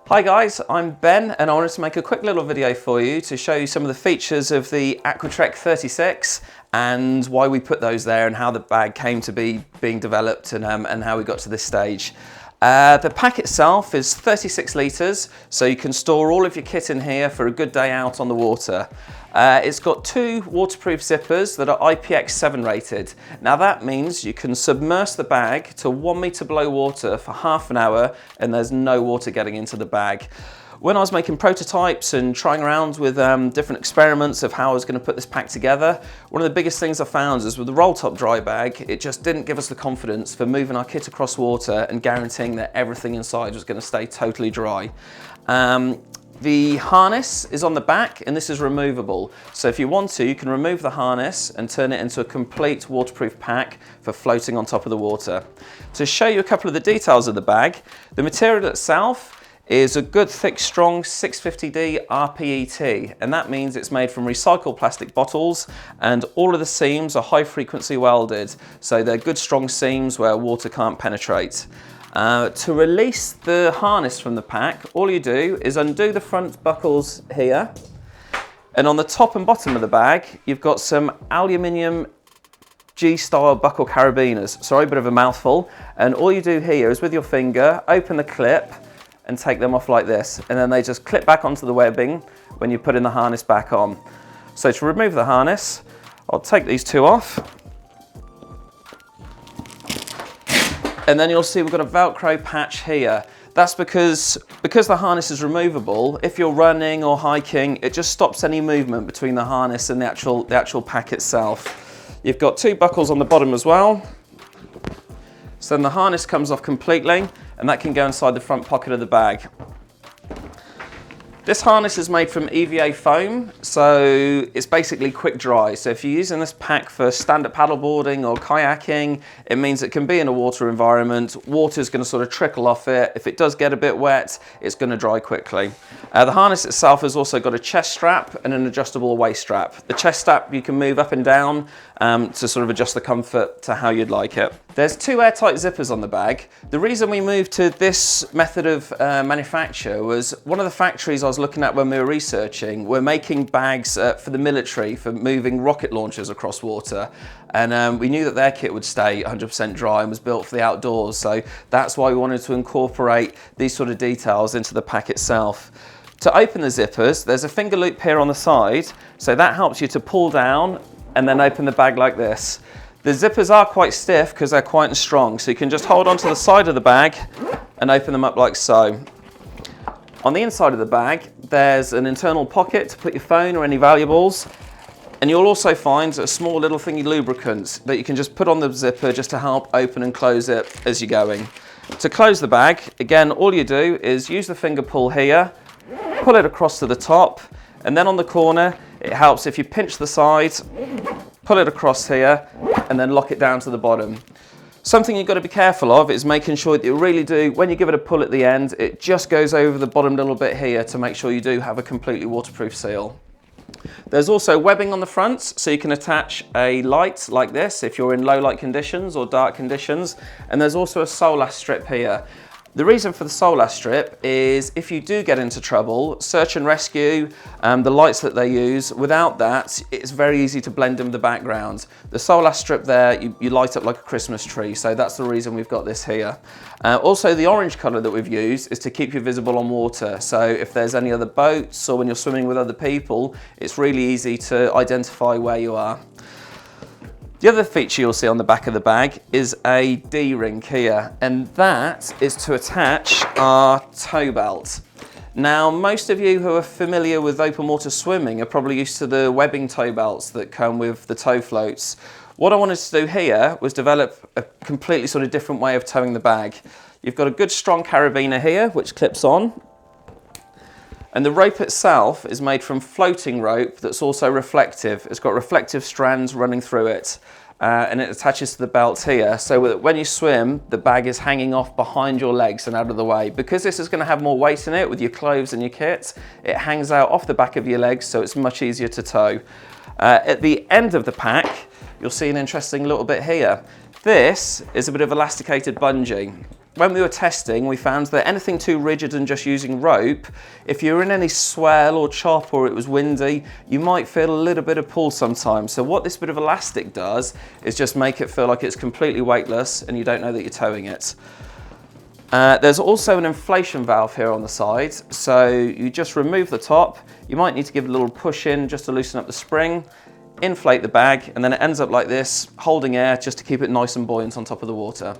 Hi guys, I'm Ben and I wanted to make a quick little video for you to show you some of the features of the AquaTrek 36 and why we put those there and how the bag came to be being developed and how we got to this stage. The pack itself is 36 litres, so you can store all of your kit in here for a good day out on the water. It's got two waterproof zippers that are IPX7 rated. Now that means you can submerge the bag to 1 metre below water for half an hour and there's no water getting into the bag. When I was making prototypes and trying around with different experiments of how I was going to put this pack together, one of the biggest things I found is with the roll top dry bag, it just didn't give us the confidence for moving our kit across water and guaranteeing that everything inside was going to stay totally dry. The harness is on the back and this is removable. So if you want to, you can remove the harness and turn it into a complete waterproof pack for floating on top of the water. To show you a couple of the details of the bag, the material itself is a good thick strong 650D RPET, and that means it's made from recycled plastic bottles and all of the seams are high frequency welded, so they're good strong seams where water can't penetrate. To release the harness from the pack, all you do is undo the front buckles here, and on the top and bottom of the bag you've got some aluminium G-style buckle carabiners. Sorry, a bit of a mouthful. And all you do here is with your finger open the clip and take them off like this, and then they just clip back onto the webbing when you're putting the harness back on. So to remove the harness, I'll take these two off, and then you'll see we've got a Velcro patch here. That's because the harness is removable, if you're running or hiking, it just stops any movement between the harness and the actual pack itself. You've got two buckles on the bottom as well. So then the harness comes off completely and that can go inside the front pocket of the bag. This harness is made from EVA foam, so it's basically quick dry. So if you're using this pack for stand-up paddleboarding or kayaking, it means it can be in a water environment. Water is going to sort of trickle off it. If it does get a bit wet, it's going to dry quickly. The harness itself has also got a chest strap and an adjustable waist strap. The chest strap you can move up and down to sort of adjust the comfort to how you'd like it. There's two airtight zippers on the bag. The reason we moved to this method of manufacture was one of the factories I was looking at when we were researching were making bags for the military for moving rocket launchers across water, and we knew that their kit would stay 100% dry and was built for the outdoors, so that's why we wanted to incorporate these sort of details into the pack itself. To open the zippers, there's a finger loop here on the side, so that helps you to pull down and then open the bag like this. The zippers are quite stiff because they're quite strong, so you can just hold onto the side of the bag and open them up like so. On the inside of the bag, there's an internal pocket to put your phone or any valuables, and you'll also find a small little thingy lubricant that you can just put on the zipper just to help open and close it as you're going. To close the bag, again, all you do is use the finger pull here, pull it across to the top, and then on the corner, it helps if you pinch the side, pull it across here, and then lock it down to the bottom. Something you've got to be careful of is making sure that you really do, when you give it a pull at the end, it just goes over the bottom little bit here to make sure you do have a completely waterproof seal. There's also webbing on the front, so you can attach a light like this if you're in low light conditions or dark conditions, and there's also a solar strip here. The reason for the solar strip is if you do get into trouble, search and rescue, the lights that they use, without that, it's very easy to blend in with the background. The solar strip there, you light up like a Christmas tree, so that's the reason we've got this here. Also, the orange colour that we've used is to keep you visible on water, so if there's any other boats or when you're swimming with other people, it's really easy to identify where you are. The other feature you'll see on the back of the bag is a D-ring here, and that is to attach our tow belt. Now, most of you who are familiar with open water swimming are probably used to the webbing tow belts that come with the tow floats. What I wanted to do here was develop a completely sort of different way of towing the bag. You've got a good strong carabiner here, which clips on. And the rope itself is made from floating rope that's also reflective. It's got reflective strands running through it, and it attaches to the belt here, so that when you swim, the bag is hanging off behind your legs and out of the way. Because this is going to have more weight in it with your clothes and your kit, it hangs out off the back of your legs, so it's much easier to tow. At the end of the pack, you'll see an interesting little bit here. This is a bit of elasticated bungee. when we were testing, we found that anything too rigid and just using rope, if you're in any swell or chop or it was windy, you might feel a little bit of pull sometimes. So what this bit of elastic does is just make it feel like it's completely weightless and you don't know that you're towing it. There's also an inflation valve here on the side. So you just remove the top. You might need to give it a little push in just to loosen up the spring, inflate the bag, and then it ends up like this, holding air just to keep it nice and buoyant on top of the water.